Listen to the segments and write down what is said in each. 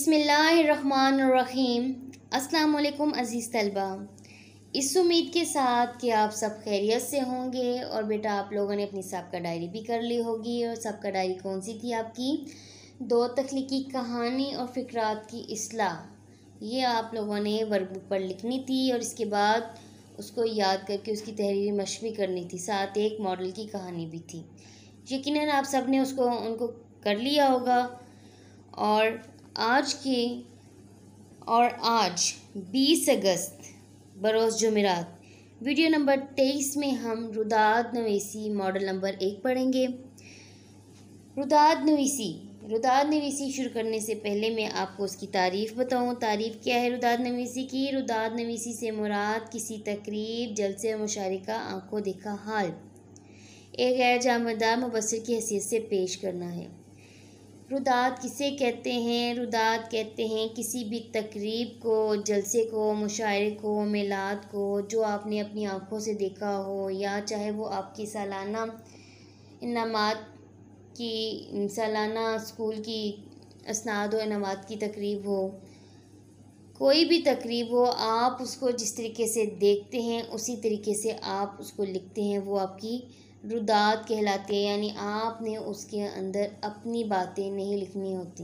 बिस्मिल्लाहिर्रहमानिर्रहीम। अस्सलाम वालेकुम अज़ीज़ तलबा। इस उम्मीद के साथ कि आप सब खैरियत से होंगे और बेटा आप लोगों ने अपनी सबका डायरी भी कर ली होगी। और सबका डायरी कौन सी थी आपकी? 2 तख्लीकी कहानी और फ़िक्रात की इस्लाह, ये आप लोगों ने वर्कबुक पर लिखनी थी और इसके बाद उसको याद करके उसकी तहरीरी मशक़ भी करनी थी। साथ एक मॉडल की कहानी भी थी। यकीनन आप सब ने उनको कर लिया होगा। और आज 20 अगस्त बरोज़ जुमेरात वीडियो नंबर 23 में हम रुदाद नवीसी मॉडल नंबर 1 पढ़ेंगे। रुदाद नवीसी शुरू करने से पहले मैं आपको उसकी तारीफ़ बताऊं। तारीफ़ क्या है रुदाद नवीसी की? रुदाद नवीसी से मुराद किसी तकरीब, जलसे और मुशायरे का आंखों देखा हाल एक गैर जामदार मुबस्सिर की हैसियत से पेश करना है। रुदाद किसे कहते हैं? रुदाद कहते हैं किसी भी तकरीब को, जलसे को, मुशायरे को, मेलाद को जो आपने अपनी आँखों से देखा हो, या चाहे वो आपकी सालाना इनामात की, सालाना स्कूल की असनाद व इनामात की तकरीब हो, कोई भी तकरीब हो, आप उसको जिस तरीके से देखते हैं उसी तरीके से आप उसको लिखते हैं, वो आपकी रुदाद कहलाती है। यानी आपने उसके अंदर अपनी बातें नहीं लिखनी होती,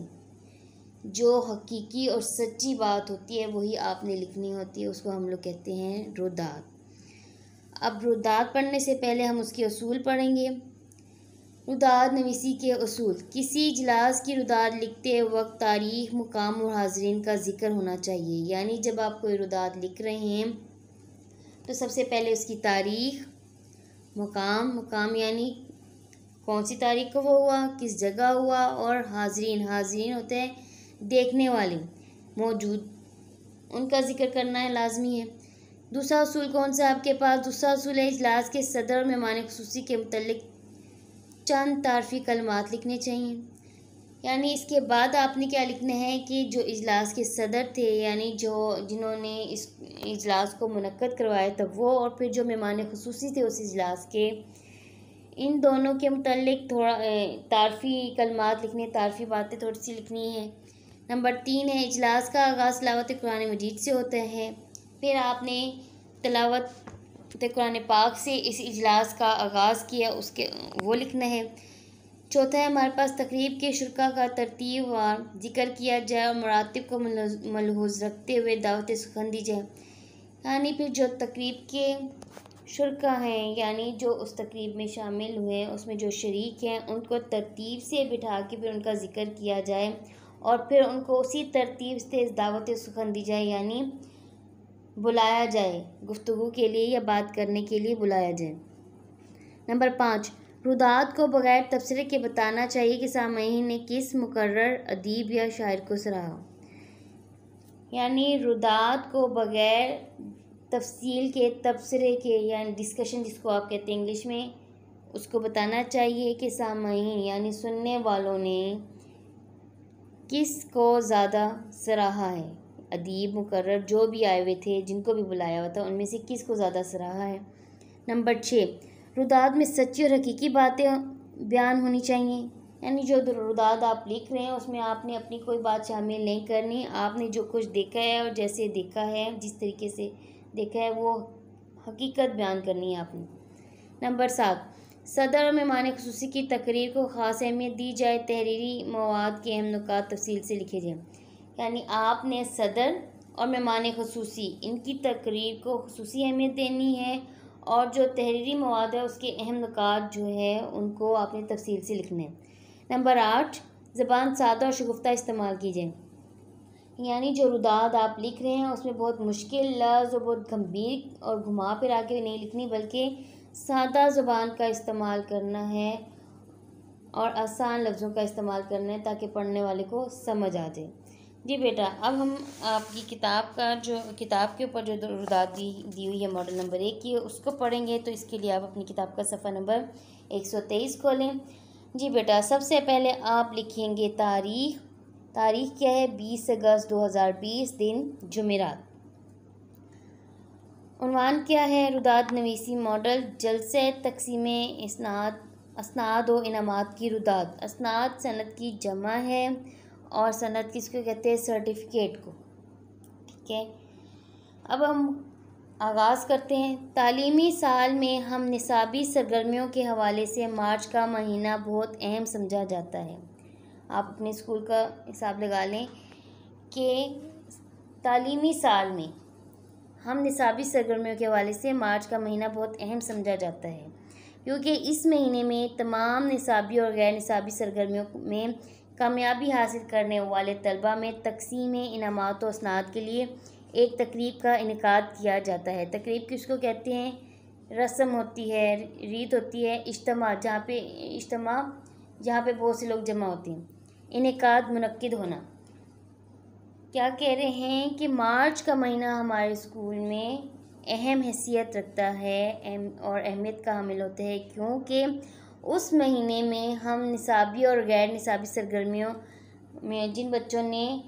जो हकीकी और सच्ची बात होती है वही आपने लिखनी होती है, उसको हम लोग कहते हैं रुदाद। अब रुदाद पढ़ने से पहले हम उसके उसूल पढ़ेंगे। रुदाद नवीसी के उसूल: किसी इजलास की रुदाद लिखते वक्त तारीख़, मुकाम और हाज़रीन का ज़िक्र होना चाहिए। यानी जब आप कोई रुदाद लिख रहे हैं तो सबसे पहले उसकी तारीख़, मुकाम यानी कौन सी तारीख़ को वो हुआ, किस जगह हुआ, और हाज़रीन होते हैं देखने वाले, मौजूद, उनका ज़िक्र करना है, लाजमी है। दूसरा उसूल कौन सा आपके पास? दूसरा उसूल है इजलास के सदर और मेहमान ख़ुसूसी के मुतल्लिक़ चंद तारफ़ी कलमात लिखने चाहिए। यानी इसके बाद आपने क्या लिखना है कि जो इजलास के सदर थे, यानी जिन्होंने इस इजलास को मुनक्कद करवाया था वो, और फिर जो मेहमान ख़ुसूसी थे उस इजलास के, इन दोनों के मुतल्लिक़ थोड़ा तारफ़ी कलमात लिखने, तारफ़ी बातें थोड़ी सी लिखनी है। नंबर 3 है इजलास का आगाज़ तिलावत कुरान मजीद से होता है। फिर आपने तिलावत कुरान पाक से इस इजलास का आगाज़ किया, उसके वो लिखना है। चौथा है हमारे पास तकरीब के शुरका का तरतीबवार ज़िक्र किया जाए और मरातिब को मलहूज़ रखते हुए दावत सुखन दी जाए। यानी फिर जो तकरीब के शुरका हैं, यानी जो उस तकरीब में शामिल हुए, उसमें जो शरीक हैं, उनको तरतीब से बिठा के फिर उनका ज़िक्र किया जाए और फिर उनको उसी तरतीब से दावत सुखन दी जाए, यानी बुलाया जाए, गुफ्तगू के लिए या बात करने के लिए बुलाया जाए। नंबर 5, रुदाद को बग़ैर तबसरे के बताना चाहिए कि सामईन ने किस मुकर्रर अदीब या शायर को सराहा। यानी रुदाद को बग़ैर तफसील के, तबसरे के, यानी डिस्कशन जिसको आप कहते हैं इंग्लिश में, उसको बताना चाहिए कि सामईन यानी सुनने वालों ने किस को ज़्यादा सराहा है। अदीब, मुकर्रर जो भी आए हुए थे, जिनको भी बुलाया हुआ था, उनमें से किस को ज़्यादा सराहा है। नंबर 6, रुदाद में सच्ची और हकीकी बातें बयान होनी चाहिए। यानी जो रुदाद आप लिख रहे हैं उसमें आपने अपनी कोई बात शामिल नहीं करनी, आपने जो कुछ देखा है और जैसे देखा है, जिस तरीके से देखा है, वो हकीकत बयान करनी है आपने। नंबर 7, सदर और मेहमान ख़ुसूसी की तकरीर को ख़ास अहमियत दी जाए, तहरीरी मवाद के अहम नुकात तफसील से लिखे जाएँ। यानी आपने सदर और मेहमान ख़ुसूसी इनकी तकरीर को ख़ुसूसी अहमियत देनी है, और जो तहरीरी मवाद है उसके अहम नुकात जो है उनको आपने तफसील से लिखना है। नंबर 8, ज़बान सादा और शगुफ्ता इस्तेमाल की जाए। यानी जो रुदाद आप लिख रहे हैं उसमें बहुत मुश्किल लफ्ज़ और बहुत गंभीर और घुमा फिरा के नहीं लिखनी, बल्कि सादा ज़बान का इस्तेमाल करना है और आसान लफ्ज़ों का इस्तेमाल करना है ताकि पढ़ने वाले को समझ आ जाए। जी बेटा, अब हम आपकी किताब के ऊपर जो रुदाद दी हुई है मॉडल नंबर 1 की, उसको पढ़ेंगे। तो इसके लिए आप अपनी किताब का सफ़ा नंबर 123 खोलें। जी बेटा, सबसे पहले आप लिखेंगे तारीख़ क्या है? 20 अगस्त 2020 दिन जुमेरात। उन्वान क्या है? रुदाद नवीसी मॉडल जलसे तक़सीम असनाद व इनामात की रुदाद। असनाद सनद की जमा है और सनद किसको कहते हैं? सर्टिफिकेट को। ठीक है, अब हम आगाज़ करते हैं। तालीमी साल में हम निसाबी सरगर्मियों के हवाले से मार्च का महीना बहुत अहम समझा जाता है। आप अपने स्कूल का हिसाब लगा लें कि तालीमी साल में हम निसाबी सरगर्मियों के हवाले से मार्च का महीना बहुत अहम समझा जाता है, क्योंकि इस महीने में तमाम निसाबी और गैर निसाबी सरगर्मियों में कामयाबी हासिल करने वाले तलबा में तकसीम इनामात और असनाद के लिए एक तकरीब का इनेकाद किया जाता है। तकरीब किसको कहते हैं? रस्म होती है, रीत होती है, इज्तिमा जहाँ पे बहुत से लोग जमा होते हैं। इनेकाद, मुनक्किद होना। क्या कह रहे हैं कि मार्च का महीना हमारे स्कूल में अहम हैसियत रखता है और अहमियत का हामिल होता है, क्योंकि उस महीने में हम निसाबी और गैर निसाबी सरगर्मियों में जिन बच्चों ने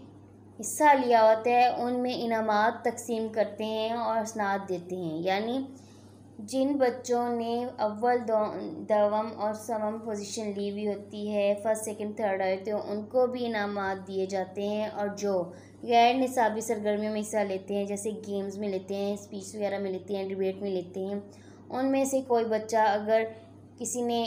हिस्सा लिया होता है उनमें इनामात तकसीम करते हैं और असनाद देते हैं। यानी जिन बच्चों ने अव्वल, दवम और सवम पोजीशन ली हुई होती है, फर्स्ट सेकंड थर्ड आए थे, उनको भी इनामात दिए जाते हैं। और जो गैर निसाबी सरगर्मियों में हिस्सा लेते हैं, जैसे गेम्स में लेते हैं, स्पीच वगैरह में लेते हैं, डिबेट में लेते हैं, उनमें से कोई बच्चा अगर किसी ने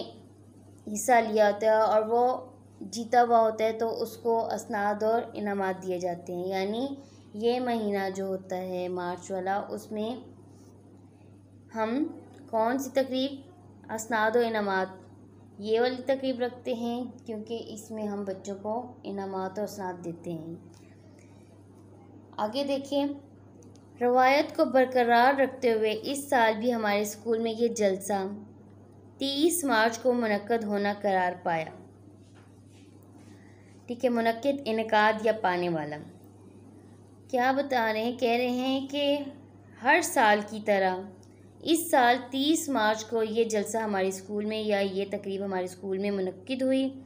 हिस्सा लिया होता है और वो जीता हुआ होता है तो उसको असनाद और इनामात दिए जाते हैं। यानी ये महीना जो होता है मार्च वाला, उसमें हम कौन सी तकरीब? असनाद और इनामात, ये वाली तकरीब रखते हैं, क्योंकि इसमें हम बच्चों को इनामात और असनाद देते हैं। आगे देखें, रवायत को बरकरार रखते हुए इस साल भी हमारे स्कूल में ये जलसा 30 मार्च को मुनक्कद होना करार पाया। ठीक है, मुनक्किद, इनेकाद या पाने वाला। क्या बता रहे हैं? कह रहे हैं कि हर साल की तरह इस साल 30 मार्च को ये जलसा हमारे स्कूल में या ये तकरीब हमारे स्कूल में मुनक्किद हुई।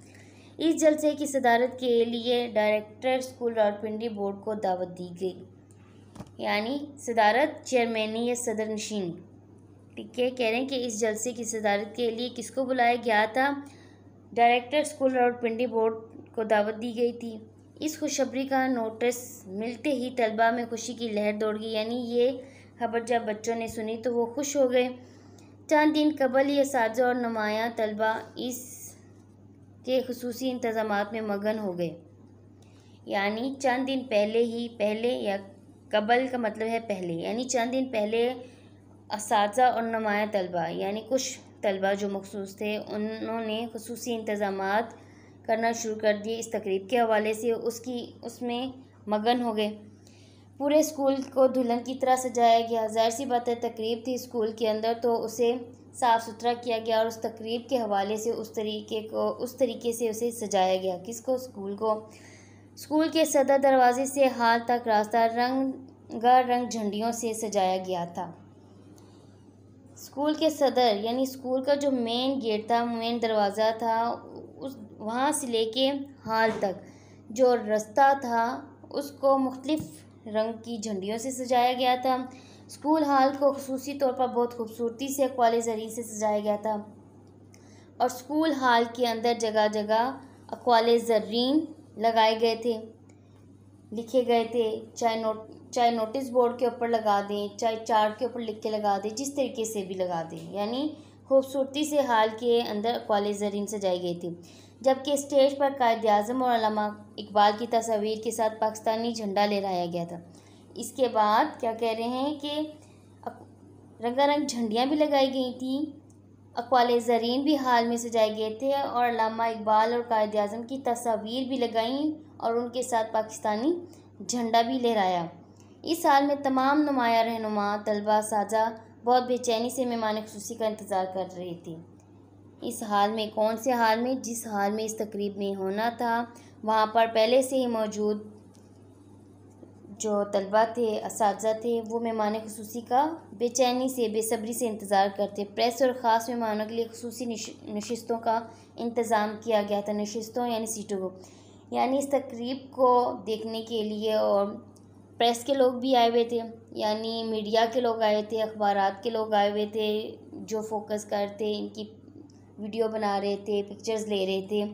इस जलसे की सदारत के लिए डायरेक्टर स्कूल रावलपिंडी बोर्ड को दावत दी गई। यानी सदारत चेयरमैनी या सदर नशीन। ठीक है, कह रहे हैं कि इस जलसे की सदारत के लिए किसको बुलाया गया था? डायरेक्टर स्कूल रावलपिंडी बोर्ड को दावत दी गई थी। इस खुशखबरी का नोटिस मिलते ही तलबा में खुशी की लहर दौड़ गई। यानी ये खबर जब बच्चों ने सुनी तो वो खुश हो गए। चंद दिन कबल ही असातिज़ा और नुमायां तलबा इस के खुसूसी इंतज़ामात में मगन हो गए। यानी चंद दिन पहले या कबल का मतलब है पहले, यानी चंद दिन पहले असातिज़ा और नुमायां तलबा यानी कुछ तलबा जो मखसूस थे, उन्होंने खुसूसी इंतज़ामात करना शुरू कर दिए इस तकरीब के हवाले से। उसमें मगन हो गए। पूरे स्कूल को दुल्हन की तरह सजाया गया। ज़ाहिर सी बात है, तकरीब थी स्कूल के अंदर, तो उसे साफ़ सुथरा किया गया और उस तकरीब के हवाले से उस तरीके से उसे सजाया गया। किसको? स्कूल को। स्कूल के सदर दरवाजे से हाल तक रास्ता रंग झंडियों से सजाया गया था। स्कूल के सदर यानी स्कूल का जो मेन गेट था, मेन दरवाज़ा था, वहाँ से लेके हाल तक जो रास्ता था उसको मुख्तलिफ रंग की झंडियों से सजाया गया था। स्कूल हाल को खुसूसी तौर पर बहुत खूबसूरती से अक़वाले ज़री से सजाया गया था और स्कूल हाल के अंदर जगह जगह अक़वाले ज़रीन लगाए गए थे, लिखे गए थे। चाहे नोटिस बोर्ड के ऊपर लगा दें, चाहे चार्ट के ऊपर लिख के लगा दें, जिस तरीके से भी लगा दें, यानी खूबसूरती से हाल के अंदर अक़वाले ज़रीन सजाई गई थी। जबकि स्टेज पर कायद-ए-आज़म और अल्लामा इकबाल की तस्वीर के साथ पाकिस्तानी झंडा लहराया गया था। इसके बाद क्या कह रहे हैं कि रंगारंग झंडियाँ भी लगाई गई थी, अक़वाले ज़रीन भी हाल में सजाए गए थे और अल्लामा इकबाल और कायद-ए-आज़म की तस्वीर भी लगाई और उनके साथ पाकिस्तानी झंडा भी लहराया। इस हाल में तमाम नुमाया रहनुमा तलबा साजा बहुत बेचैनी से मेहमान खुसूसी का इंतज़ार कर रहे थे। इस हाल में, कौन से हाल में? जिस हाल में इस तकरीब में होना था, वहाँ पर पहले से ही मौजूद जो तलबा थे, असातिज़ा थे, वो मेहमान खुसूसी का बेचैनी से, बेसब्री से इंतज़ार करते। प्रेस और ख़ास मेहमानों के लिए खुसूसी नशिस्तों का इंतज़ाम किया गया था। नशिस्तों यानी सीटों को, यानी इस तकरीब को देखने के लिए और प्रेस के लोग भी आए हुए थे, यानी मीडिया के लोग आए थे, अखबारात के लोग आए हुए थे जो फोकस करते, इनकी वीडियो बना रहे थे, पिक्चर्स ले रहे थे।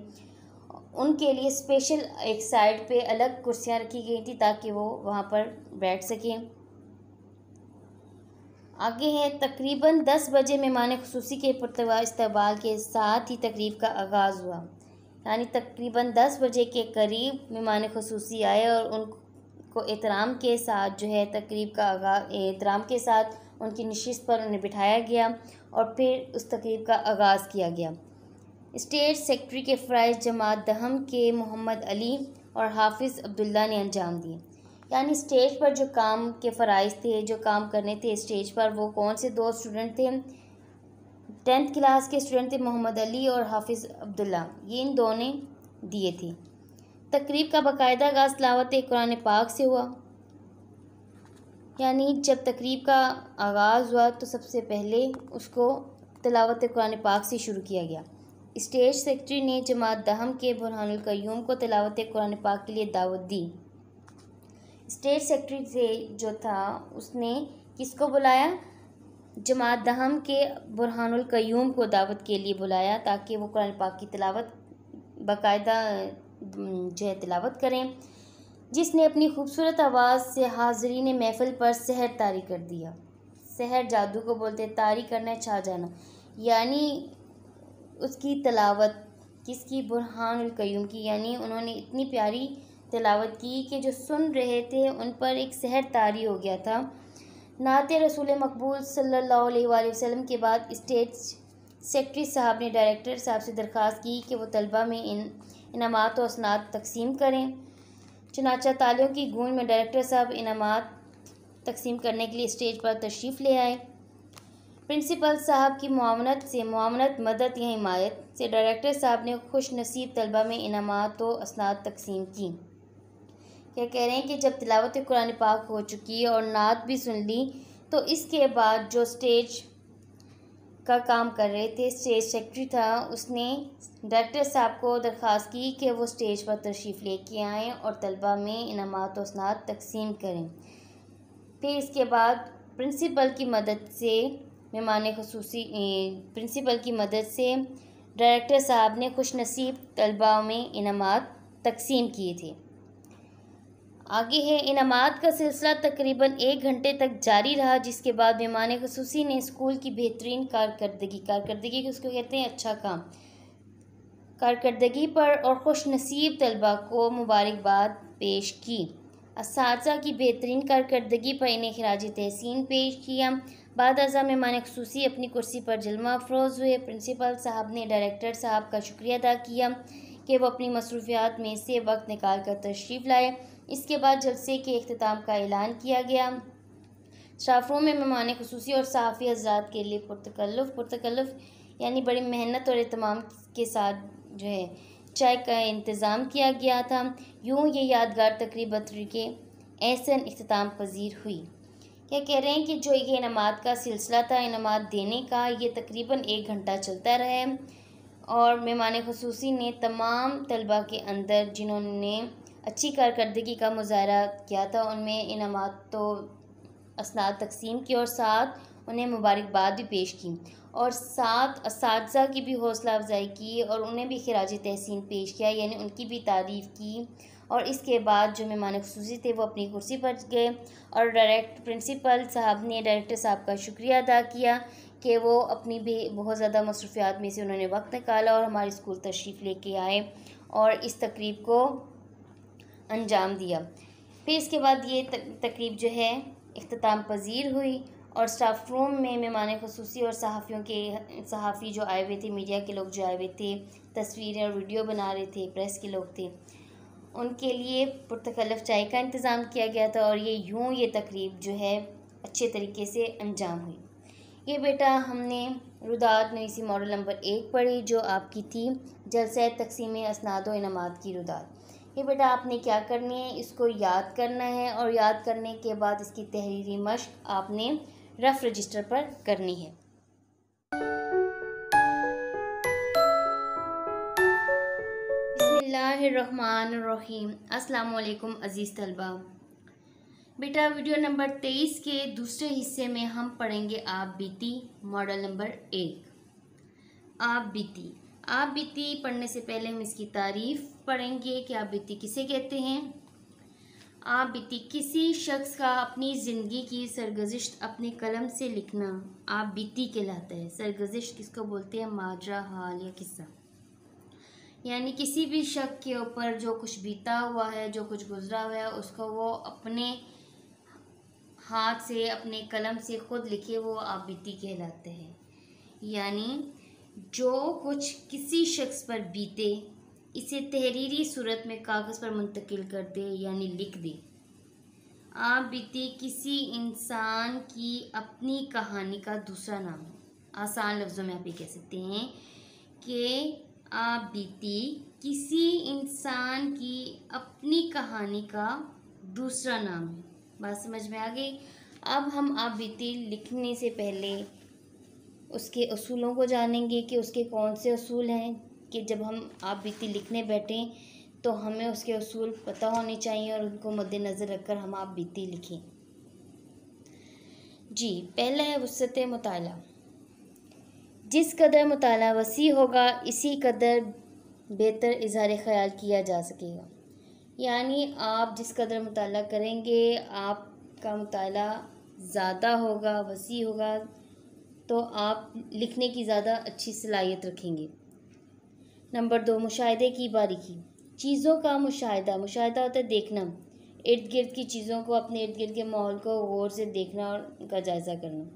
उनके लिए स्पेशल एक साइड पे अलग कुर्सियां रखी गई थी ताकि वो वहाँ पर बैठ सकें। आगे है तकरीबन 10 बजे मेहमान खुसूसी के पुरतवा इस्तकबाल के साथ ही तकरीब का आगाज़ हुआ। यानी तकरीबन 10 बजे के करीब मेहमान खुसूसी आए और उनको एहतराम के साथ जो है तकरीब का एहतराम के साथ उनकी नशिस्त पर उन्हें बिठाया गया और फिर उस तकरीब का आगाज़ किया गया। स्टेट सेक्रेटरी के फ़राइज़ जमात दहम के मोहम्मद अली और हाफिज़ अब्दुल्ला ने अंजाम दिए। यानी स्टेज पर जो काम के फ़राइज़ थे, जो काम करने थे स्टेज पर, वो कौन से दो स्टूडेंट थे? 10th क्लास के स्टूडेंट थे मोहम्मद अली और हाफिज़ अब्दुल्ला, ये इन दोनों ने दिए थे। तकरीब का बाकायदा आगाज़ तिलावत कुरान पाक से हुआ। यानी जब तकरीब का आगाज़ हुआ तो सबसे पहले उसको तिलावत कुरान पाक से शुरू किया गया। स्टेज सेक्रेटरी ने जमात दहम के बुरहानुल क़य्यूम को तिलावत कुरान पाक के लिए दावत दी। स्टेट सेक्रेटरी से जो था उसने किसको बुलाया? जमात दहम के बुरहानुल क़य्यूम को दावत के लिए बुलाया ताकि वो कुरान पाक की तिलावत बाकायदा जो है तिलावत करें, जिसने अपनी खूबसूरत आवाज़ से हाज़रीन महफ़िल पर सहर तारी कर दिया। सहर जादू को बोलते, तारी करना है, छा जाना। यानी उसकी तिलावत किसकी? बुरहानुल क़य्यूम की। यानी उन्होंने इतनी प्यारी तिलावत की कि जो सुन रहे थे उन पर एक सहर तारी हो गया था। नात रसूल मकबूल सल्लल्लाहु अलैहि वसल्लम के बाद स्टेट सेक्रेटरी साहब ने डायरेक्टर साहब से दरख्वास्त की कि वो तलबा में इनामात और असनाद तकसीम करें। चुनाचा तालियों की गूंज में डायरेक्टर साहब इनामात तकसीम करने के लिए स्टेज पर तशरीफ़ ले आए। प्रिंसिपल साहब की मुआवनत मदद या हिमायत से डायरेक्टर साहब ने खुश नसीब तलबा में इनामात व असनाद तकसीम की। क्या कह रहे हैं कि जब तिलावत कुरान पाक हो चुकी और नात भी सुन ली तो इसके बाद जो स्टेज का काम कर रहे थे, स्टेज सेक्रेटरी था, उसने डायरेक्टर साहब को दरख्वास्त की कि वो स्टेज पर तशरीफ़ लेके आएँ और तलबा में इनामात व असनाद तकसीम करें। फिर इसके बाद प्रिंसिपल की मदद से डायरेक्टर साहब ने खुश नसीब तलबा में इनामात तकसीम किए थे। आगे है इनामात का सिलसिला तकरीबन 1 घंटे तक जारी रहा, जिसके बाद मेहमान खुसूसी ने स्कूल की बेहतरीन कारकर्दगी उसको कहते हैं अच्छा काम, कारकर्दगी पर और खुश नसीब तलबा को मुबारकबाद पेश की। असातिज़ा की बेहतरीन कारकर्दगी पर इन्हें खिराज तहसीन पेश किया। बाद अज़ा मेहमान खुसूसी अपनी कुर्सी पर जलवा अफरोज़ हुए। प्रिंसिपल साहब ने डायरेक्टर साहब का शुक्रिया अदा किया कि वो अपनी मसरूफियात में से वक्त निकाल कर तशरीफ़ लाए। इसके बाद जलसे के इख्तिताम का ऐलान किया गया। स्टाफ रूम में मेहमान खुसूसी और सहाफ़ी हज़रात के लिए पुरतकल्लुफ़ यानी बड़ी मेहनत और एहतमाम के साथ जो है चाय का इंतज़ाम किया गया था। यूँ ये यादगार तकरीब के एहसन इख्तिताम पजीर हुई। क्या कह रहे हैं कि जो ये इनामात का सिलसिला था, इनामात देने का, ये तकरीबन 1 घंटा चलता रहा और मेहमान खुसूसी ने तमाम तलबा के अंदर जिन्होंने अच्छी कारकर्दगी का मुजाहरा किया था उनमें इनामात तो असनाद तकसीम की और साथ उन्हें मुबारकबाद भी पेश की और साथ असातिज़ा की भी हौसला अफजाई की और उन्हें भी खिराज तहसीन पेश किया, यानी उनकी भी तारीफ़ की। और इसके बाद जो मेहमान खुसूसी थे वो अपनी कुर्सी पर गए और प्रिंसिपल साहब ने डायरेक्टर साहब का शुक्रिया अदा किया कि वो अपनी भी बहुत ज़्यादा मसरूफियात में से उन्होंने वक्त निकाला और हमारे स्कूल तशरीफ़ लेके आए और इस तकरीब को अंजाम दिया। फिर इसके बाद ये तकरीब जो है इख्तिताम पजीर हुई और स्टाफ रूम में मेहमान खुसूसी और सहाफ़ी जो आए हुए थे, मीडिया के लोग जो आए हुए थे, तस्वीरें और वीडियो बना रहे थे, प्रेस के लोग थे, उनके लिए पुरतकल्लुफ़ चाय का इंतज़ाम किया गया था और ये तकरीब जो है अच्छे तरीके से अंजाम हुई। ये बेटा हमने रुदात नवीसी मॉडल नंबर 1 पढ़ी जो आपकी थी जलसा तकसीम असनाद व इनामात की रुदात। ये बेटा आपने क्या करनी है, इसको याद करना है और याद करने के बाद इसकी तहरीरी मश्क आपने रफ़ रजिस्टर पर करनी है। बिस्मिल्लाहिर्रहमानिर्रहीम। अस्सलाम वालेकुम अज़ीज़ तलबा। बेटा वीडियो नंबर 23 के दूसरे हिस्से में हम पढ़ेंगे आप बीती मॉडल नंबर 1। आप बीती आप बीती पढ़ने से पहले हम इसकी तारीफ पढ़ेंगे कि आप बीती किसे कहते हैं। आप बीती किसी शख्स का अपनी ज़िंदगी की सरगुज़िश्त अपने कलम से लिखना आप बीती कहलाता है। सरगुज़िश्त किसको बोलते हैं? माजरा, हाल या किस्सा, यानी किसी भी शख्स के ऊपर जो कुछ बीता हुआ है, जो कुछ गुजरा हुआ है, उसको वो अपने हाथ से, अपने कलम से खुद लिखे, वो आप बीती कहलाते हैं। यानी जो कुछ किसी शख्स पर बीते, इसे तहरीरी सूरत में कागज़ पर मुंतकिल कर दे, यानी लिख दे। आप बीती किसी इंसान की अपनी कहानी का दूसरा नाम है। आसान लफ्ज़ों में आप ये कह सकते हैं कि आप बीती किसी इंसान की अपनी कहानी का दूसरा नाम है। बात समझ में आ गई? अब हम आप बीती लिखने से पहले उसके असूलों को जानेंगे कि उसके कौन से असूल हैं, कि जब हम आप बीती लिखने बैठें तो हमें उसके असूल पता होने चाहिए और उनको मद्देनज़र रखकर हम आप बीती लिखें। जी, पहला है वुसअत मुताला। जिस कदर मुताला वसी होगा, इसी कदर बेहतर इज़हार ख़याल किया जा सकेगा। यानी आप जिस कदर मुताला करेंगे, आपका मुताला ज़्यादा होगा, वसी होगा, तो आप लिखने की ज़्यादा अच्छी सलाहियत रखेंगे। नंबर 2, मुशाहिदे की बारीकी। चीज़ों का मुशाहिदा होता है देखना, इर्द गिर्द की चीज़ों को, अपने इर्द गिर्द के माहौल को गौर से देखना और उनका जायज़ा करना।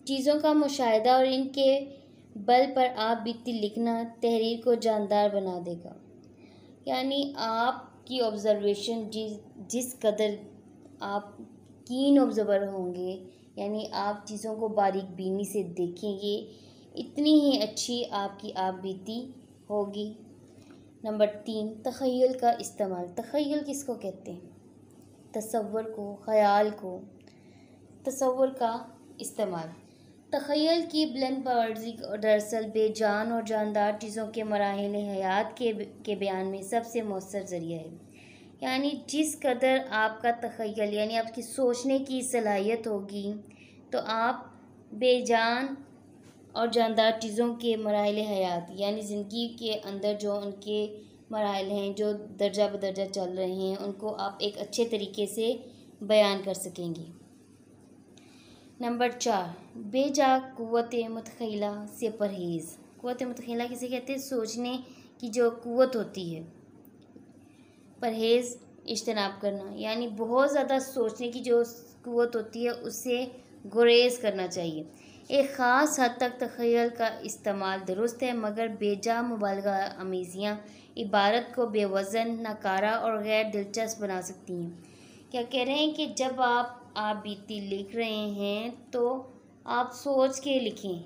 चीज़ों का मुशाहिदा और इनके बल पर आप बीती लिखना तहरीर को जानदार बना देगा। यानी आपकी ऑब्ज़र्वेशन जिस कदर आप कीन ऑब्ज़र्वर होंगे, यानी आप चीज़ों को बारीक बीनी से देखेंगे, इतनी ही अच्छी आपकी आप बीती होगी। नंबर 3, तख़य्युल का इस्तेमाल। तख़य्युल किसको कहते हैं? तसव्वुर को, ख़याल को। तसव्वुर का इस्तेमाल, तख़य्युल की बुलंद पर्वज़ी दरअसल बेजान और जानदार चीज़ों के मराहिल हयात के बयान में सबसे मौसर ज़रिया है। यानी जिस कदर आपका तख़य्युल, यानी आपकी सोचने की सलाहियत होगी, तो आप बेजान और जानदार चीज़ों के मराहिल हयात, यानी ज़िंदगी के अंदर जो उनके मराहिल हैं, जो दर्जा बदर्जा चल रहे हैं, उनको आप एक अच्छे तरीके से बयान कर सकेंगे। नंबर 4, बेजा क़ुव्वत मुतख़य्यला से परहेज़। क़ुव्वत मुतख़य्यला किसे कहते हैं? सोचने की जो क़ुव्वत होती है। परहेज़ इज्तनाब करना, यानी बहुत ज़्यादा सोचने की जो क़ुव्वत होती है, उससे गुरेज़ करना चाहिए। एक ख़ास हद तक तख़य्युल का इस्तेमाल दुरुस्त है, मगर बेजा मुबालगा अमेज़ियाँ इबारत को बेवज़न, नाकारा और गैर दिलचस्प बना सकती हैं। क्या कह रहे हैं कि जब आप बीती लिख रहे हैं तो आप सोच के लिखें,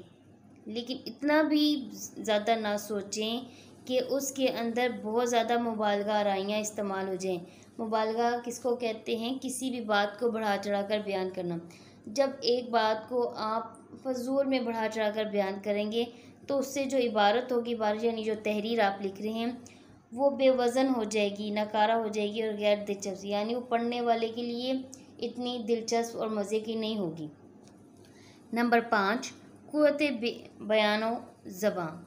लेकिन इतना भी ज़्यादा ना सोचें कि उसके अंदर बहुत ज़्यादा मुबालगा आराइयाँ इस्तेमाल हो जाएं। मुबालगा किसको कहते हैं? किसी भी बात को बढ़ा चढ़ा कर बयान करना। जब एक बात को आप फजूल में बढ़ा चढ़ा कर बयान करेंगे, तो उससे जो इबारत होगी, इबारत यानी जो तहरीर आप लिख रहे हैं, वो बेवज़न हो जाएगी, नकारा हो जाएगी और गैर दिलचस्प, यानी वो पढ़ने वाले के लिए इतनी दिलचस्प और मज़े की नहीं होगी। नंबर 5, क़ुव्वत बयान ज़बान।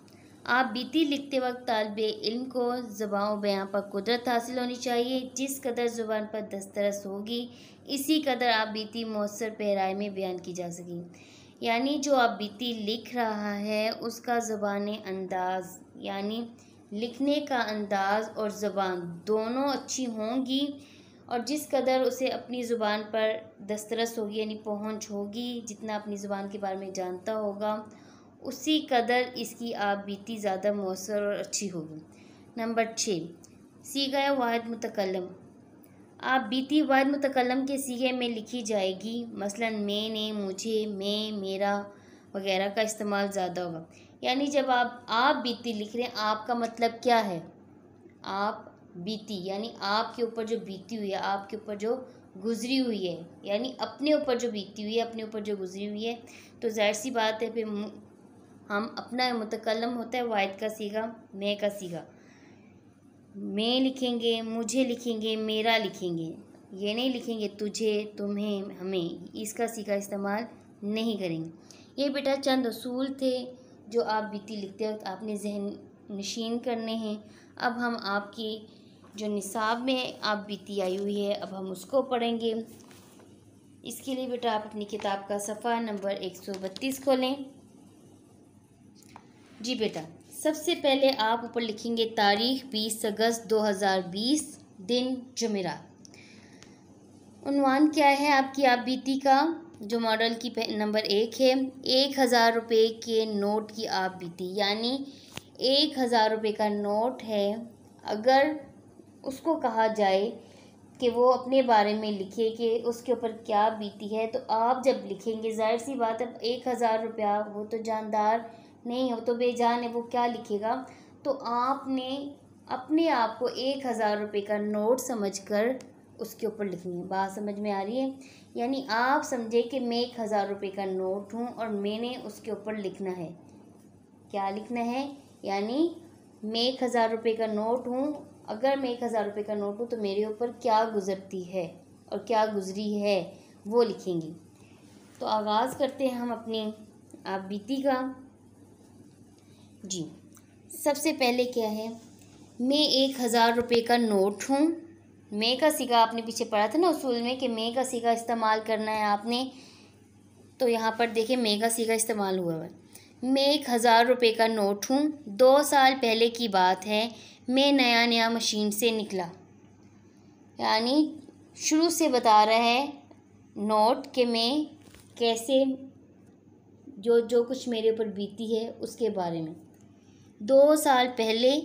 आप बीती लिखते वक्त तालिबे इल्म को ज़बान बयान पर कुदरत हासिल होनी चाहिए। जिस कदर ज़ुबान पर दस्तरस होगी, इसी कदर आप बीती मौसर पहराए में बयान की जा सकेगी। यानी जो आप बीती लिख रहा है, उसका ज़बानी अंदाज़, यानी लिखने का अंदाज़ और ज़बान दोनों अच्छी होंगी, और जिस कदर उसे अपनी ज़ुबान पर दस्तरस होगी, यानी पहुँच होगी, जितना अपनी ज़ुबान के बारे में जानता होगा, उसी कदर इसकी आप बीती ज़्यादा मौसर और अच्छी होगी। नंबर 6, सीगा वाहिद मुतकल्लम। आप बीती वाहिद मुतकल्लम के सीगे में लिखी जाएगी। मसलन मैंने, मुझे, मैं, मेरा वगैरह का इस्तेमाल ज़्यादा होगा। यानी जब आप बीती लिख रहे हैं, आपका मतलब क्या है? आप बीती, यानी आपके ऊपर जो बीती हुई है, आपके ऊपर जो गुज़री हुई है, यानी अपने ऊपर जो बीती हुई है, अपने ऊपर जो गुज़री हुई है, तो ज़ाहिर सी बात है, फिर हम अपना मुतकल्लम होता है वाहिद का सीगा, मैं का सीगा, मैं लिखेंगे, मुझे लिखेंगे, मेरा लिखेंगे। ये नहीं लिखेंगे तुझे, तुम्हें, हमें, इसका सीगा इस्तेमाल नहीं करेंगे। ये बेटा चंद असूल थे जो आप बीती लिखते वक्त आपने जहन नशीन करने हैं। अब हम आपकी जो निसाब में आप बीती आई हुई है, अब हम उसको पढ़ेंगे। इसके लिए बेटा आप अपनी किताब का सफ़ा नंबर 132 खोलें। जी बेटा, सबसे पहले आप ऊपर लिखेंगे तारीख 20 अगस्त 2020, दिन जुमेरात। उन्वान क्या है आपकी आप बीती का, जो मॉडल की नंबर 1 है, 1000 रुपये के नोट की आप बीती, यानी 1000 रुपये का नोट है। अगर उसको कहा जाए कि वो अपने बारे में लिखे कि उसके ऊपर क्या बीती है, तो आप जब लिखेंगे, जाहिर सी बात है, 1000 रुपया, वो तो जानदार नहीं, वो तो बेजान है, वो क्या लिखेगा। तो आपने अपने आप को 1000 रुपये का नोट समझकर उसके ऊपर लिखनी है। बात समझ में आ रही है? यानी आप समझे कि मैं 1000 रुपये का नोट हूँ और मैंने उसके ऊपर लिखना है। क्या लिखना है? यानी मैं 1000 रुपये का नोट हूँ। अगर मैं 1000 रुपये का नोट हूँ तो मेरे ऊपर क्या गुजरती है और क्या गुजरी है वो लिखेंगे। तो आगाज़ करते हैं हम अपनी आप बीती का। जी, सबसे पहले क्या है, मैं 1000 रुपये का नोट हूँ। मैं का सिगा आपने पीछे पढ़ा था ना उसूल में कि मैं का सिगा इस्तेमाल करना है आपने, तो यहाँ पर देखिए मैं का सिगा इस्तेमाल हुआ है। मैं 1000 रुपये का नोट हूँ, 2 साल पहले की बात है, मैं नया मशीन से निकला। यानी शुरू से बता रहा है नोट कि मैं कैसे जो कुछ मेरे ऊपर बीती है उसके बारे में। 2 साल पहले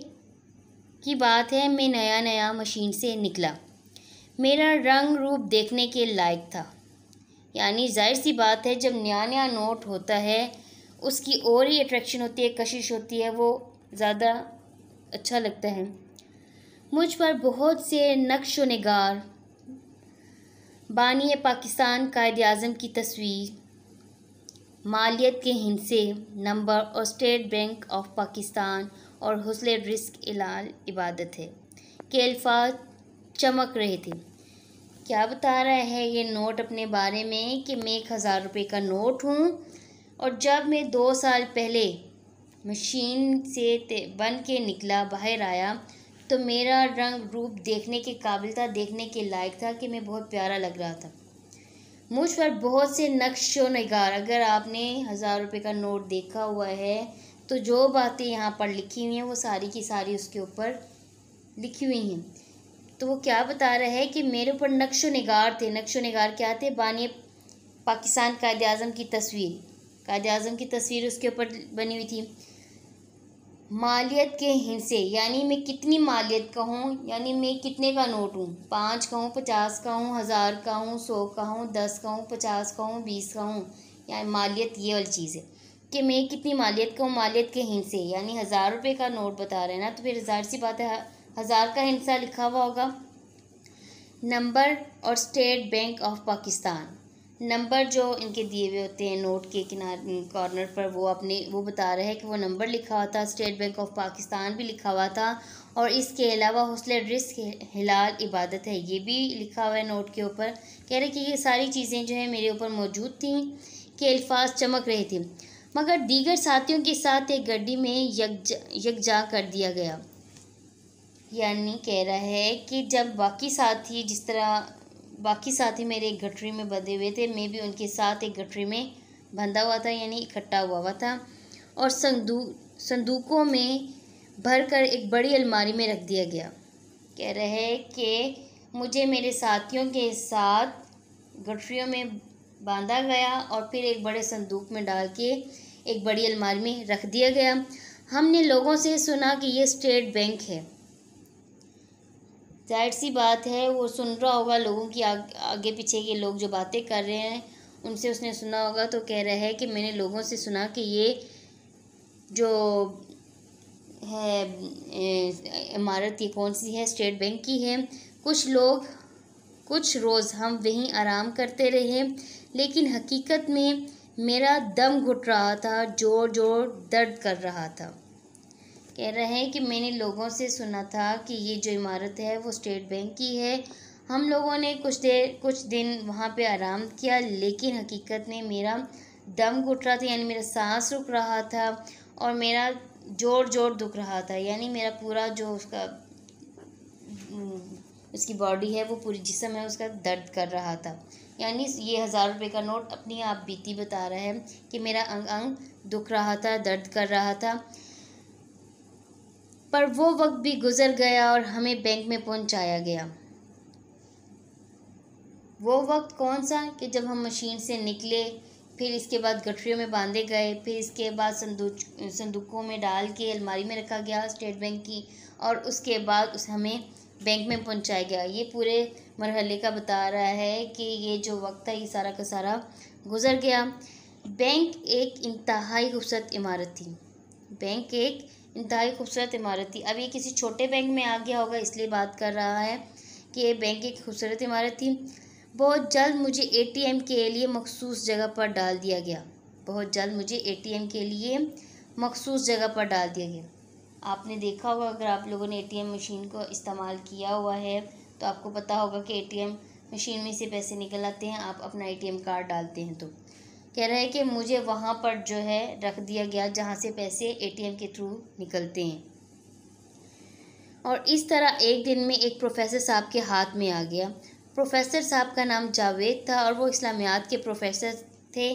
की बात है, मैं नया मशीन से निकला। मेरा रंग रूप देखने के लायक था। यानी जाहिर सी बात है, जब नया नोट होता है उसकी और ही अट्रैक्शन होती है, कशिश होती है, वो ज़्यादा अच्छा लगता है। मुझ पर बहुत से नक्श व निगार, बानी पाकिस्तान कायद आज़म की तस्वीर, मालियत के हिंसे नंबर और स्टेट बैंक ऑफ पाकिस्तान और हुस्न रिस्क इलाल इबादत है के अल्फाज चमक रहे थे। क्या बता रहा है ये नोट अपने बारे में कि मैं 1000 रुपये का नोट हूँ और जब मैं 2 साल पहले मशीन से बन के निकला, बाहर आया, तो मेरा रंग रूप देखने के काबिल था, देखने के लायक था कि मैं बहुत प्यारा लग रहा था। मुझ पर बहुत से नक्श व निगार, अगर आपने 1000 रुपये का नोट देखा हुआ है तो जो बातें यहाँ पर लिखी हुई हैं वो सारी की सारी उसके ऊपर लिखी हुई हैं। तो वो क्या बता रहा है कि मेरे ऊपर नक्श व निगार थे। नक्श व निगार क्या थे? बानी पाकिस्तान कायद आज़म की तस्वीर, कायद आज़म की तस्वीर उसके ऊपर बनी हुई थी। मालियत के हिस्से, यानी मैं कितनी मालियत का हूँ, यानी मैं कितने का नोट हूँ, 5 का हूँ, 50 का हूँ, 1000 का हूँ, 100 का हूँ, 10 का हूँ, 50 का हूँ, 20 का हूँ। यानी मालियत ये वाली चीज़ है कि मैं कितनी मालियत का हूँ। मालियत के हिस्से यानी 1000 रुपये का नोट बता रहे हैं ना, तो फिर जाहिर सी बात है 1000 का हिस्सा लिखा हुआ होगा। नंबर और state bank of Pakistan, number जो इनके दिए हुए होते हैं नोट के किनारे कॉर्नर पर, वो बता रहे हैं कि वो नंबर लिखा हुआ था। स्टेट बैंक ऑफ पाकिस्तान भी लिखा हुआ था और इसके अलावा हुस्न रिस्क हिलाल इबादत है ये भी लिखा हुआ है नोट के ऊपर। कह रहे कि ये सारी चीज़ें जो है मेरे ऊपर मौजूद थीं कि अल्फाज चमक रहे थे, मगर दीगर साथियों के साथ एक गड्डी में यकजा कर दिया गया। यानी कह रहा है कि जब बाकी साथी, जिस तरह बाकी साथी मेरे एक गठरी में बंधे हुए थे, मैं भी उनके साथ एक गठरी में बंधा हुआ था, यानी इकट्ठा हुआ था, और संदूकों में भरकर एक बड़ी अलमारी में रख दिया गया। कह रहे हैं कि मुझे मेरे साथियों के साथ गठरियों में बांधा गया और फिर एक बड़े संदूक में डाल के एक बड़ी अलमारी में रख दिया गया। हमने लोगों से सुना कि ये स्टेट बैंक है। जाहिर सी बात है वो सुन रहा होगा लोगों की, आगे पीछे के लोग जो बातें कर रहे हैं उनसे उसने सुना होगा। तो कह रहा है कि मैंने लोगों से सुना कि ये जो है इमारत ये कौन सी है, स्टेट बैंक की है। कुछ रोज़ हम वहीं आराम करते रहे, लेकिन हकीकत में मेरा दम घुट रहा था, जोर जोर दर्द कर रहा था। कह रहे हैं कि मैंने लोगों से सुना था कि ये जो इमारत है वो स्टेट बैंक की है। हम लोगों ने कुछ दिन वहाँ पे आराम किया, लेकिन हकीकत में मेरा दम घुट रहा था, यानी मेरा सांस रुक रहा था और मेरा जोर जोर दुख रहा था, यानी मेरा पूरा जो उसकी बॉडी है, वो पूरी जिस्म है उसका दर्द कर रहा था। यानी ये 1000 रुपये का नोट अपनी आप बीती बता रहा है कि मेरा अंग अंग दुख रहा था, दर्द कर रहा था। पर वो वक्त भी गुजर गया और हमें बैंक में पहुंचाया गया। वो वक्त कौन सा कि जब हम मशीन से निकले, फिर इसके बाद गठरियों में बांधे गए, फिर इसके बाद संदूकों में डाल के अलमारी में रखा गया स्टेट बैंक की, और उसके बाद हमें बैंक में पहुंचाया गया। ये पूरे मरहले का बता रहा है कि ये जो वक्त था ये सारा का सारा गुजर गया। बैंक एक इंतहाई खूबसूरत इमारत थी। बैंक एक इंतहाई खूबसूरत इमारत थी। अब ये किसी छोटे बैंक में आ गया होगा, इसलिए बात कर रहा है कि ये बैंक एक खूबसूरत इमारत थी। बहुत जल्द मुझे एटीएम के लिए मखसूस जगह पर डाल दिया गया। बहुत जल्द मुझे एटीएम के लिए मखसूस जगह पर डाल दिया गया। आपने देखा होगा, अगर आप लोगों ने एटीएम मशीन को इस्तेमाल किया हुआ है तो आपको पता होगा कि एटीएम मशीन में से पैसे निकल आते हैं, आप अपना एटीएम कार्ड डालते हैं। तो कह रहा है कि मुझे वहाँ पर जो है रख दिया गया जहाँ से पैसे एटीएम के थ्रू निकलते हैं। और इस तरह एक दिन में एक प्रोफेसर साहब के हाथ में आ गया। प्रोफेसर साहब का नाम जावेद था और वो इस्लामियात के प्रोफेसर थे।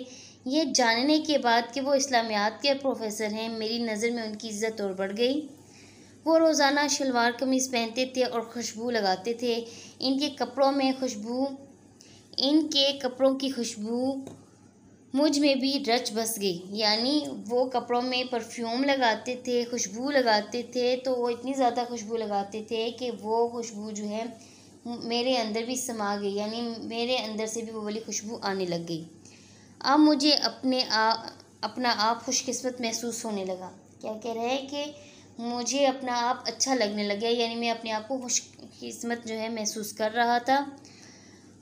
ये जानने के बाद कि वो इस्लामियात के प्रोफेसर हैं, मेरी नज़र में उनकी इज़्ज़त और बढ़ गई। वो रोज़ाना शलवार कमीज़ पहनते थे और खुशबू लगाते थे। इनके कपड़ों की खुशबू मुझ में भी रच बस गई। यानी वो कपड़ों में परफ्यूम लगाते थे, खुशबू लगाते थे, तो वो इतनी ज़्यादा खुशबू लगाते थे कि वो खुशबू जो है मेरे अंदर भी समा गई, यानी मेरे अंदर से भी वो वाली खुशबू आने लग गई। अब मुझे अपना आप खुशकिस्मत महसूस होने लगा। क्या कह रहा है कि मुझे अपना आप अच्छा लगने लग गया, यानी मैं अपने आप को खुशकिस्मत जो है महसूस कर रहा था।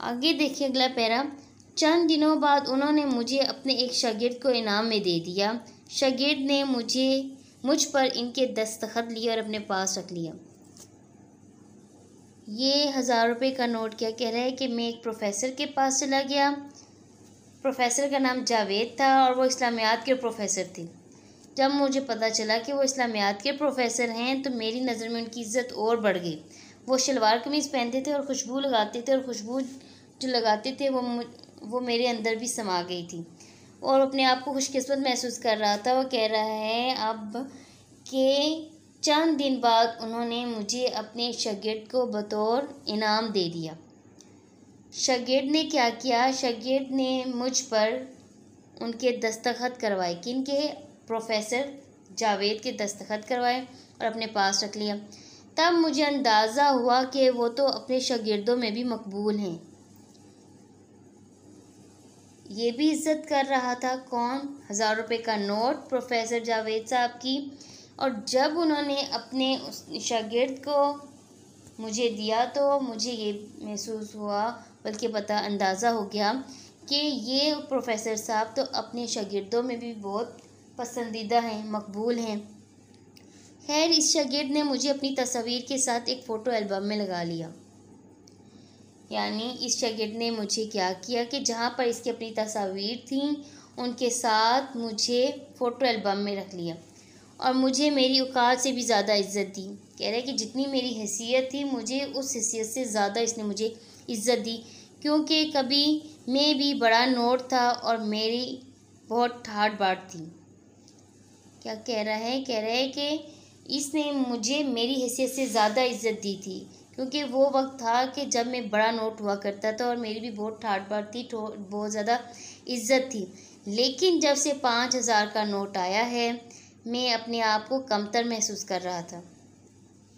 आगे देखिए अगला पैरा। चंद दिनों बाद उन्होंने मुझे अपने एक शागिर्द को इनाम में दे दिया। शागिर्द ने मुझ पर इनके दस्तखत लिए और अपने पास रख लिया। ये 1000 रुपये का नोट क्या कह रहा है कि मैं एक प्रोफेसर के पास चला गया। प्रोफेसर का नाम जावेद था और वो इस्लामियात के प्रोफेसर थे। जब मुझे पता चला कि वो इस्लामियात के प्रोफेसर हैं तो मेरी नज़र में उनकी इज़्ज़त और बढ़ गई। वो शलवार कमीज़ पहनते थे और खुशबू लगाते थे, और खुशबू जो लगाते थे वो मेरे अंदर भी समा गई थी और अपने आप को खुशकिस्मत महसूस कर रहा था। वो कह रहा है अब कि चंद दिन बाद उन्होंने मुझे अपने शागिर्द को बतौर इनाम दे दिया। शागिर्द ने क्या किया? शागिर्द ने मुझ पर उनके दस्तखत करवाए। किनके? प्रोफेसर जावेद के दस्तखत करवाए और अपने पास रख लिया। तब मुझे अंदाज़ा हुआ कि वो तो अपने शागिर्दों में भी मकबूल हैं। ये भी इज़्ज़त कर रहा था। कौन? 1000 रुपये का नोट प्रोफेसर जावेद साहब की। और जब उन्होंने अपने उस शागिर्द को मुझे दिया तो मुझे ये महसूस हुआ, बल्कि अंदाज़ा हो गया कि ये प्रोफेसर साहब तो अपने शागिर्दों में भी बहुत पसंदीदा हैं, मकबूल हैं। खैर, इस शागिर्द ने मुझे अपनी तस्वीर के साथ एक फ़ोटो एल्बम में लगा लिया। यानी इस शागिर्द ने मुझे क्या किया कि जहाँ पर इसकी अपनी तस्वीर थी उनके साथ मुझे फ़ोटो एल्बम में रख लिया और मुझे मेरी औकात से भी ज़्यादा इज़्ज़त दी। कह रहा है कि जितनी मेरी हैसियत थी मुझे उस हैसियत से ज़्यादा इसने मुझे इज़्ज़त दी, क्योंकि कभी मैं भी बड़ा नोट था और मेरी बहुत ठाट बाट थी। क्या कह रहा है? कह रहा है कि इसने मुझे मेरी हैसियत से ज़्यादा इज़्ज़त दी थी, क्योंकि वो वक्त था कि जब मैं बड़ा नोट हुआ करता था और मेरी भी बहुत ठाट बाट थी, बहुत ज़्यादा इज़्ज़त थी। लेकिन जब से 5000 का नोट आया है मैं अपने आप को कमतर महसूस कर रहा था।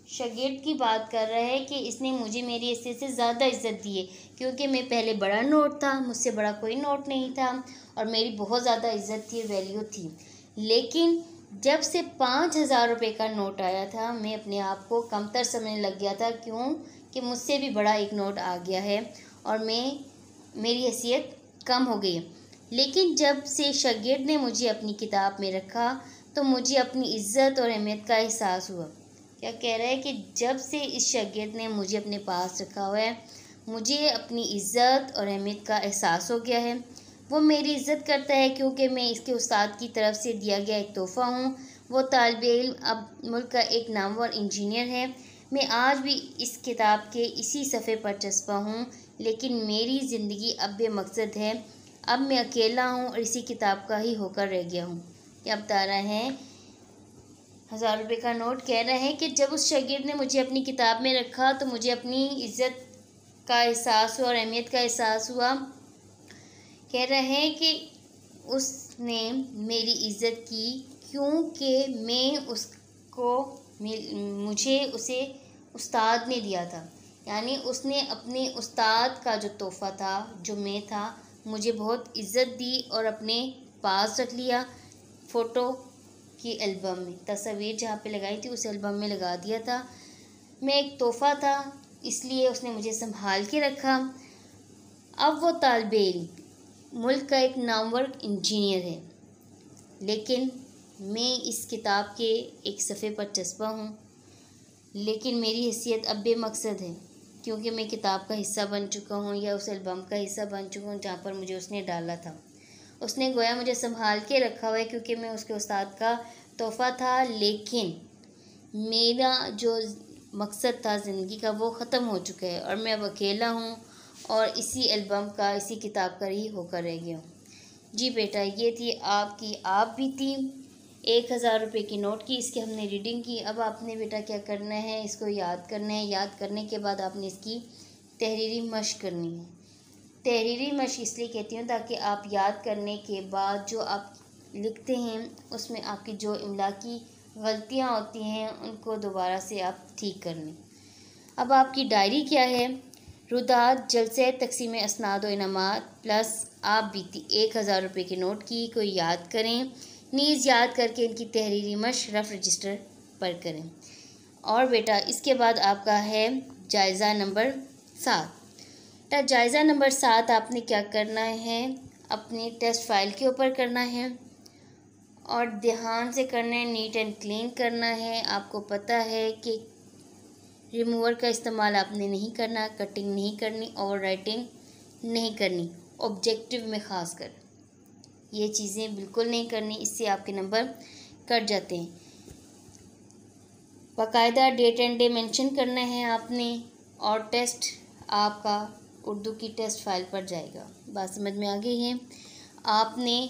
शागिर्द की बात कर रहा है कि इसने मुझे मेरी हैसियत से ज़्यादा इज़्ज़त दी है, क्योंकि मैं पहले बड़ा नोट था, मुझसे बड़ा कोई नोट नहीं था और मेरी बहुत ज़्यादा इज़्ज़त थी, वैल्यू थी। लेकिन जब से 5000 रुपये का नोट आया था मैं अपने आप को कमतर समझने लग गया था। क्यों? कि मुझसे भी बड़ा एक नोट आ गया है और मेरी हैसियत कम हो गई है। लेकिन जब से शागिर्द ने मुझे अपनी किताब में रखा तो मुझे अपनी इज़्ज़त और अहमियत का एहसास हुआ। क्या कह रहा है कि जब से इस शागिर्द ने मुझे अपने पास रखा हुआ है मुझे अपनी इज़्ज़त और अहमियत का एहसास हो गया है। वो मेरी इज़्ज़त करता है क्योंकि मैं इसके उस्ताद की तरफ से दिया गया एक तोहफ़ा हूँ। वो तालिब इल्म अब मुल्क का एक नामवर इंजीनियर है। मैं आज भी इस किताब के इसी सफ़े पर चस्पा हूँ, लेकिन मेरी ज़िंदगी अब बेमकसद है। अब मैं अकेला हूँ और इसी किताब का ही होकर रह गया हूँ। ये अब बता रहे हैं 1000 रुपये का नोट। कह रहे हैं कि जब उस शागिर्द ने मुझे अपनी किताब में रखा तो मुझे अपनी इज़्ज़त का एहसास हुआ और अहमियत का एहसास हुआ। कह रहे हैं कि उसने मेरी इज़्ज़त की क्योंकि मुझे उसे उस्ताद ने दिया था। यानी उसने अपने उस्ताद का जो तोहफ़ा था, जो मैं था, मुझे बहुत इज़्ज़त दी और अपने पास रख लिया। फ़ोटो की एल्बम में, तस्वीर जहाँ पे लगाई थी उस एल्बम में लगा दिया था। मैं एक तोहफ़ा था, इसलिए उसने मुझे संभाल के रखा। अब वो तालिब इल्म मुल्क का एक नामवर इंजीनियर है, लेकिन मैं इस किताब के एक सफ़े पर चस्पा हूँ। लेकिन मेरी हैसियत अब बेमकसद है क्योंकि मैं किताब का हिस्सा बन चुका हूँ या उस एल्बम का हिस्सा बन चुका हूँ जहाँ पर मुझे उसने डाला था। उसने गोया मुझे संभाल के रखा हुआ है क्योंकि मैं उसके उस्ताद का तोहफ़ा था, लेकिन मेरा जो मकसद था ज़िंदगी का वो ख़त्म हो चुका है और मैं अब अकेला हूँ और इसी एल्बम का, इसी किताब का ही होकर रह गया हूँ। जी बेटा, ये थी आपकी आप बीती 1000 रुपये की नोट की। इसकी हमने रीडिंग की। अब आपने बेटा क्या करना है, इसको याद करना है। याद करने के बाद आपने इसकी तहरीरी मश्क करनी है। तहरीरी मश्क इसलिए कहती हूँ ताकि आप याद करने के बाद जो आप लिखते हैं उसमें आपकी जो इमला की गलतियाँ होती हैं उनको दोबारा से आप ठीक कर लें। अब आपकी डायरी क्या है, रुदात जलसे तकसीम असनाद व इनामात प्लस आप बीती 1000 रुपये के नोट की को याद करें। नीज़ याद करके इनकी तहरीरी मश्क रफ़ रजिस्टर पर करें। और बेटा इसके बाद आपका है जायज़ा नंबर 7। जायज़ा नंबर 7 आपने क्या करना है, अपनी टेस्ट फ़ाइल के ऊपर करना है और ध्यान से करना है, नीट एंड क्लीन करना है। आपको पता है कि रिमूवर का इस्तेमाल आपने नहीं करना, कटिंग नहीं करनी, ओवर राइटिंग नहीं करनी, ऑब्जेक्टिव में ख़ास कर ये चीज़ें बिल्कुल नहीं करनी, इससे आपके नंबर कट जाते हैं। बाकायदा डेट एंड डे मेंशन करना है आपने और टेस्ट आपका उर्दू की टेस्ट फाइल पर जाएगा। बात समझ में आ गई है। आपने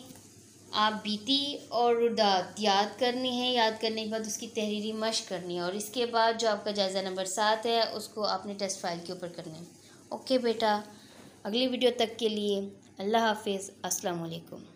आप बीती और रुदात याद करनी है। याद करने के बाद उसकी तहरीरी मश्क करनी है और इसके बाद जो आपका जायज़ा नंबर 7 है उसको आपने टेस्ट फाइल के ऊपर करना है। ओके बेटा, अगली वीडियो तक के लिए अल्लाह हाफिज़, अस्सलाम वालेकुम।